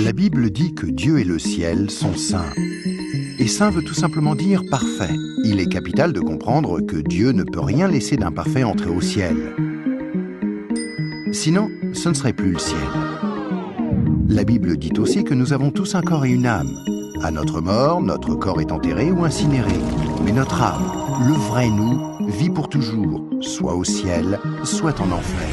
La Bible dit que Dieu et le ciel sont saints. Et saint veut tout simplement dire parfait. Il est capital de comprendre que Dieu ne peut rien laisser d'imparfait entrer au ciel. Sinon, ce ne serait plus le ciel. La Bible dit aussi que nous avons tous un corps et une âme. À notre mort, notre corps est enterré ou incinéré. Mais notre âme, le vrai nous, vit pour toujours, soit au ciel, soit en enfer.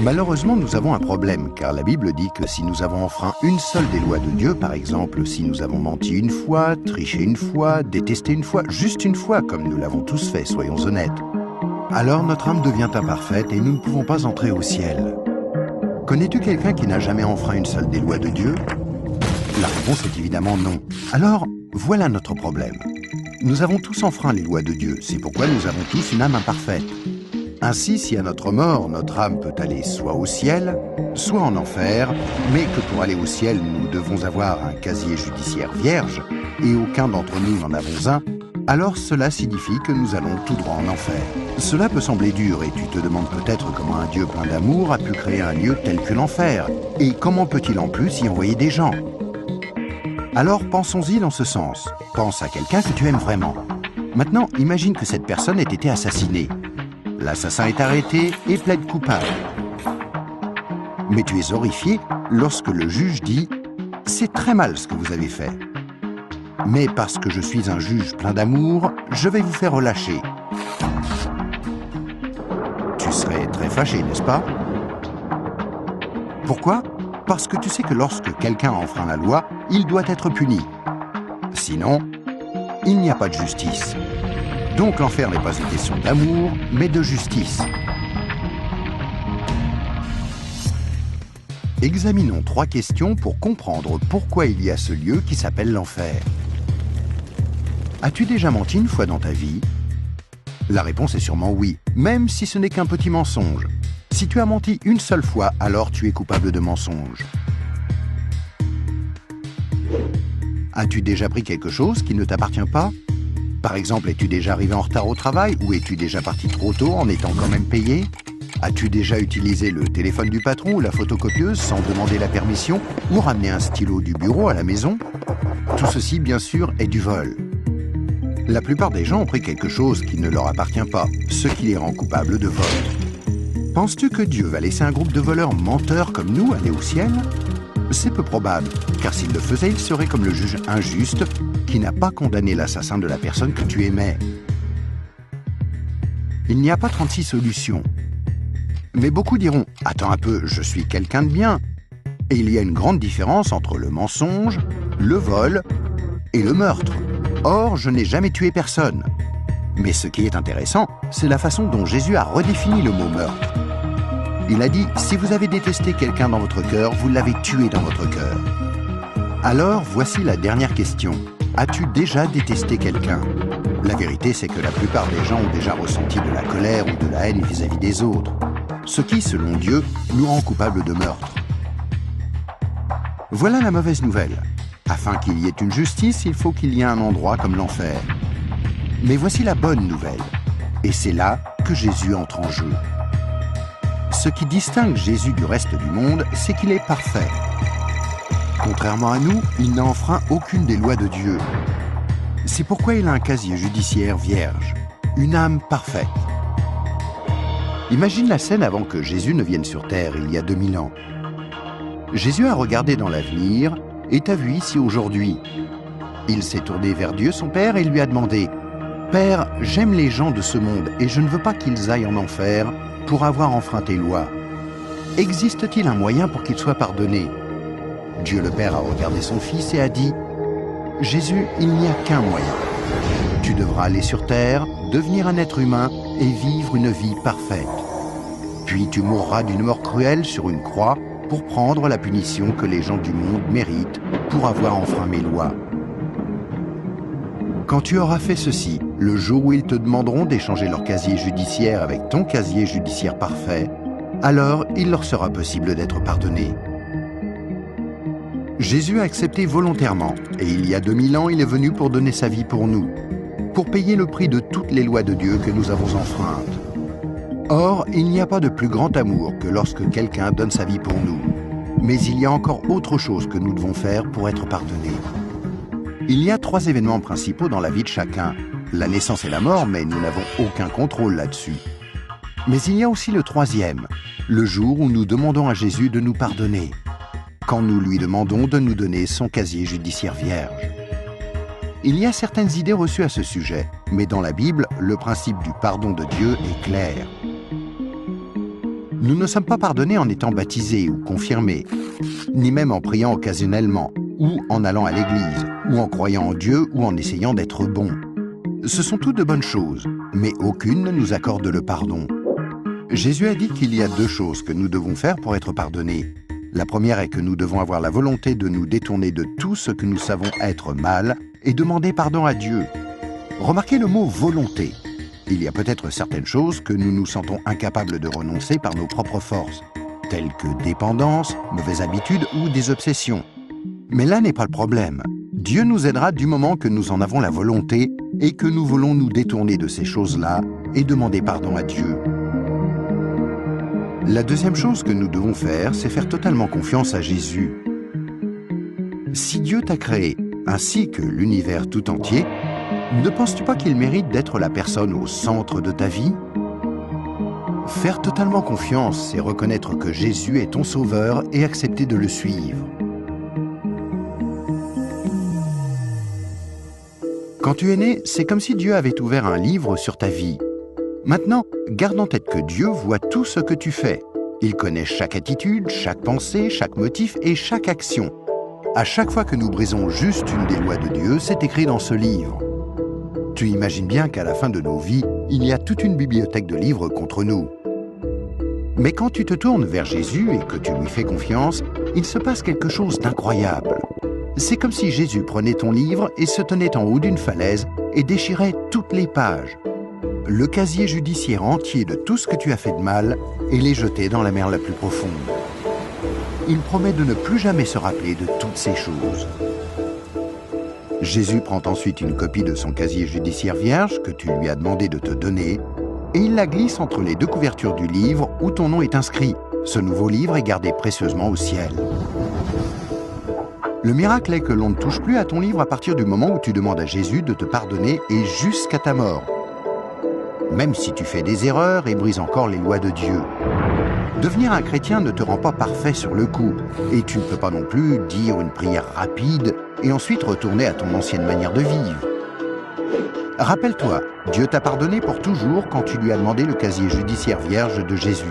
Malheureusement, nous avons un problème, car la Bible dit que si nous avons enfreint une seule des lois de Dieu, par exemple, si nous avons menti une fois, triché une fois, détesté une fois, juste une fois, comme nous l'avons tous fait, soyons honnêtes, alors notre âme devient imparfaite et nous ne pouvons pas entrer au ciel. Connais-tu quelqu'un qui n'a jamais enfreint une seule des lois de Dieu? La réponse est évidemment non. Alors, voilà notre problème. Nous avons tous enfreint les lois de Dieu, c'est pourquoi nous avons tous une âme imparfaite. Ainsi, si à notre mort, notre âme peut aller soit au ciel, soit en enfer, mais que pour aller au ciel, nous devons avoir un casier judiciaire vierge, et aucun d'entre nous n'en avons un, alors cela signifie que nous allons tout droit en enfer. Cela peut sembler dur, et tu te demandes peut-être comment un Dieu plein d'amour a pu créer un lieu tel que l'enfer, et comment peut-il en plus y envoyer des gens? Alors pensons-y dans ce sens. Pense à quelqu'un que tu aimes vraiment. Maintenant, imagine que cette personne ait été assassinée. L'assassin est arrêté et plaide coupable. Mais tu es horrifié lorsque le juge dit « C'est très mal ce que vous avez fait. Mais parce que je suis un juge plein d'amour, je vais vous faire relâcher. » Tu serais très fâché, n'est-ce pas? Pourquoi? Parce que tu sais que lorsque quelqu'un enfreint la loi, il doit être puni. Sinon, il n'y a pas de justice. Donc l'enfer n'est pas une question d'amour, mais de justice. Examinons 3 questions pour comprendre pourquoi il y a ce lieu qui s'appelle l'enfer. As-tu déjà menti une fois dans ta vie? La réponse est sûrement oui, même si ce n'est qu'un petit mensonge. Si tu as menti une seule fois, alors tu es coupable de mensonge. As-tu déjà pris quelque chose qui ne t'appartient pas? Par exemple, es-tu déjà arrivé en retard au travail ou es-tu déjà parti trop tôt en étant quand même payé? As-tu déjà utilisé le téléphone du patron ou la photocopieuse sans demander la permission ou ramené un stylo du bureau à la maison? Tout ceci, bien sûr, est du vol. La plupart des gens ont pris quelque chose qui ne leur appartient pas, ce qui les rend coupables de vol. Penses-tu que Dieu va laisser un groupe de voleurs menteurs comme nous aller au ciel? C'est peu probable, car s'il le faisait, il serait comme le juge injuste qui n'a pas condamné l'assassin de la personne que tu aimais. Il n'y a pas 36 solutions. Mais beaucoup diront « Attends un peu, je suis quelqu'un de bien ». Et il y a une grande différence entre le mensonge, le vol et le meurtre. Or, je n'ai jamais tué personne. Mais ce qui est intéressant, c'est la façon dont Jésus a redéfini le mot meurtre. Il a dit « Si vous avez détesté quelqu'un dans votre cœur, vous l'avez tué dans votre cœur. » Alors, voici la dernière question. As-tu déjà détesté quelqu'un? La vérité, c'est que la plupart des gens ont déjà ressenti de la colère ou de la haine vis-à-vis des autres, ce qui, selon Dieu, nous rend coupables de meurtre. Voilà la mauvaise nouvelle. Afin qu'il y ait une justice, il faut qu'il y ait un endroit comme l'enfer. Mais voici la bonne nouvelle. Et c'est là que Jésus entre en jeu. Ce qui distingue Jésus du reste du monde, c'est qu'il est parfait. Contrairement à nous, il n'a enfreint aucune des lois de Dieu. C'est pourquoi il a un casier judiciaire vierge, une âme parfaite. Imagine la scène avant que Jésus ne vienne sur terre, il y a 2000 ans. Jésus a regardé dans l'avenir et t'a vu ici aujourd'hui. Il s'est tourné vers Dieu, son Père, et lui a demandé « Père, j'aime les gens de ce monde et je ne veux pas qu'ils aillent en enfer pour avoir enfreint tes lois. Existe-t-il un moyen pour qu'ils soient pardonnés ?» Dieu le Père a regardé son Fils et a dit « Jésus, il n'y a qu'un moyen. Tu devras aller sur terre, devenir un être humain et vivre une vie parfaite. Puis tu mourras d'une mort cruelle sur une croix pour prendre la punition que les gens du monde méritent pour avoir enfreint mes lois. Quand tu auras fait ceci, le jour où ils te demanderont d'échanger leur casier judiciaire avec ton casier judiciaire parfait, alors il leur sera possible d'être pardonnés. » Jésus a accepté volontairement, et il y a 2000 ans, il est venu pour donner sa vie pour nous, pour payer le prix de toutes les lois de Dieu que nous avons enfreintes. Or, il n'y a pas de plus grand amour que lorsque quelqu'un donne sa vie pour nous. Mais il y a encore autre chose que nous devons faire pour être pardonnés. Il y a 3 événements principaux dans la vie de chacun. La naissance et la mort, mais nous n'avons aucun contrôle là-dessus. Mais il y a aussi le 3e, le jour où nous demandons à Jésus de nous pardonner, quand nous lui demandons de nous donner son casier judiciaire vierge. Il y a certaines idées reçues à ce sujet, mais dans la Bible, le principe du pardon de Dieu est clair. Nous ne sommes pas pardonnés en étant baptisés ou confirmés, ni même en priant occasionnellement, ou en allant à l'église, ou en croyant en Dieu, ou en essayant d'être bons. Ce sont toutes de bonnes choses, mais aucune ne nous accorde le pardon. Jésus a dit qu'il y a 2 choses que nous devons faire pour être pardonnés. La première est que nous devons avoir la volonté de nous détourner de tout ce que nous savons être mal et demander pardon à Dieu. Remarquez le mot « volonté ». Il y a peut-être certaines choses que nous nous sentons incapables de renoncer par nos propres forces, telles que dépendance, mauvaises habitudes ou des obsessions. Mais là n'est pas le problème. Dieu nous aidera du moment que nous en avons la volonté et que nous voulons nous détourner de ces choses-là et demander pardon à Dieu. La deuxième chose que nous devons faire, c'est faire totalement confiance à Jésus. Si Dieu t'a créé, ainsi que l'univers tout entier, ne penses-tu pas qu'il mérite d'être la personne au centre de ta vie? Faire totalement confiance, c'est reconnaître que Jésus est ton sauveur et accepter de le suivre. Quand tu es né, c'est comme si Dieu avait ouvert un livre sur ta vie. Maintenant, garde en tête que Dieu voit tout ce que tu fais. Il connaît chaque attitude, chaque pensée, chaque motif et chaque action. À chaque fois que nous brisons juste une des lois de Dieu, c'est écrit dans ce livre. Tu imagines bien qu'à la fin de nos vies, il y a toute une bibliothèque de livres contre nous. Mais quand tu te tournes vers Jésus et que tu lui fais confiance, il se passe quelque chose d'incroyable. C'est comme si Jésus prenait ton livre et se tenait en haut d'une falaise et déchirait toutes les pages. Le casier judiciaire entier de tout ce que tu as fait de mal et les jeter dans la mer la plus profonde. Il promet de ne plus jamais se rappeler de toutes ces choses. Jésus prend ensuite une copie de son casier judiciaire vierge que tu lui as demandé de te donner et il la glisse entre les 2 couvertures du livre où ton nom est inscrit. Ce nouveau livre est gardé précieusement au ciel. Le miracle est que l'on ne touche plus à ton livre à partir du moment où tu demandes à Jésus de te pardonner et jusqu'à ta mort. Même si tu fais des erreurs et brises encore les lois de Dieu. Devenir un chrétien ne te rend pas parfait sur le coup, et tu ne peux pas non plus dire une prière rapide et ensuite retourner à ton ancienne manière de vivre. Rappelle-toi, Dieu t'a pardonné pour toujours quand tu lui as demandé le casier judiciaire vierge de Jésus.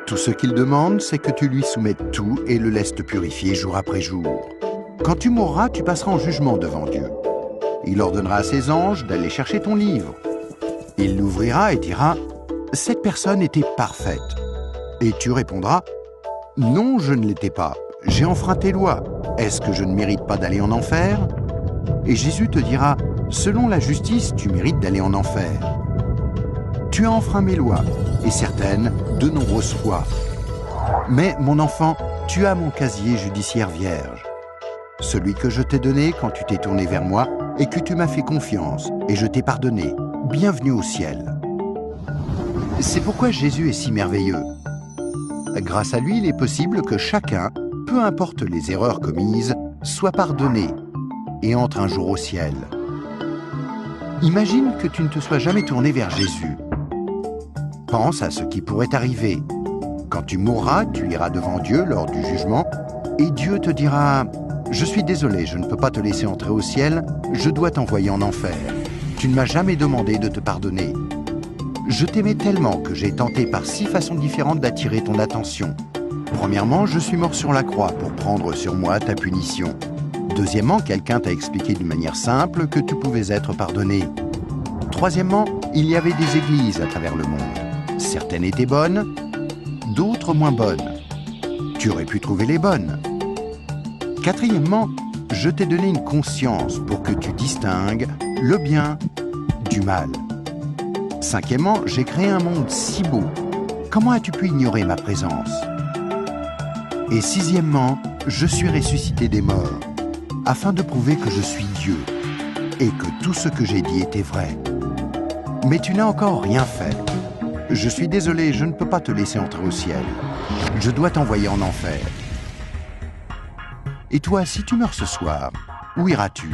Tout ce qu'il demande, c'est que tu lui soumettes tout et le laisses te purifier jour après jour. Quand tu mourras, tu passeras en jugement devant Dieu. Il ordonnera à ses anges d'aller chercher ton livre. Il l'ouvrira et dira « Cette personne était parfaite ». Et tu répondras « Non, je ne l'étais pas. J'ai enfreint tes lois. Est-ce que je ne mérite pas d'aller en enfer ?» Et Jésus te dira « Selon la justice, tu mérites d'aller en enfer. Tu as enfreint mes lois, et certaines, de nombreuses fois. Mais, mon enfant, tu as mon casier judiciaire vierge. Celui que je t'ai donné quand tu t'es tourné vers moi et que tu m'as fait confiance, et je t'ai pardonné. Bienvenue au ciel. » C'est pourquoi Jésus est si merveilleux. Grâce à lui, il est possible que chacun, peu importe les erreurs commises, soit pardonné et entre un jour au ciel. Imagine que tu ne te sois jamais tourné vers Jésus. Pense à ce qui pourrait t'arriver. Quand tu mourras, tu iras devant Dieu lors du jugement et Dieu te dira « Je suis désolé, je ne peux pas te laisser entrer au ciel, je dois t'envoyer en enfer. Tu ne m'as jamais demandé de te pardonner. Je t'aimais tellement que j'ai tenté par 6 façons différentes d'attirer ton attention. Premièrement, je suis mort sur la croix pour prendre sur moi ta punition. Deuxièmement, quelqu'un t'a expliqué d'une manière simple que tu pouvais être pardonné. Troisièmement, il y avait des églises à travers le monde. Certaines étaient bonnes, d'autres moins bonnes. Tu aurais pu trouver les bonnes. Quatrièmement, je t'ai donné une conscience pour que tu distingues le bien du mal. Cinquièmement, j'ai créé un monde si beau. Comment as-tu pu ignorer ma présence? Et sixièmement, je suis ressuscité des morts, afin de prouver que je suis Dieu, et que tout ce que j'ai dit était vrai. Mais tu n'as encore rien fait. Je suis désolé, je ne peux pas te laisser entrer au ciel. Je dois t'envoyer en enfer. Et toi, si tu meurs ce soir, où iras-tu?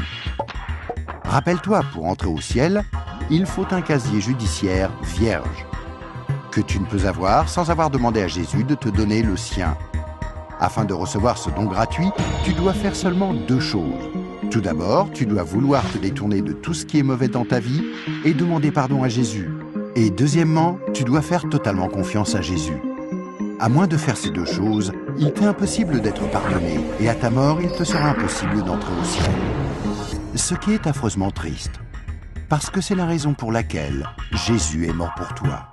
Rappelle-toi, pour entrer au ciel, il faut un casier judiciaire vierge, que tu ne peux avoir sans avoir demandé à Jésus de te donner le sien. Afin de recevoir ce don gratuit, tu dois faire seulement 2 choses. Tout d'abord, tu dois vouloir te détourner de tout ce qui est mauvais dans ta vie et demander pardon à Jésus. Et deuxièmement, tu dois faire totalement confiance à Jésus. À moins de faire ces 2 choses, il t'est impossible d'être pardonné et à ta mort, il te sera impossible d'entrer au ciel. Ce qui est affreusement triste, parce que c'est la raison pour laquelle Jésus est mort pour toi.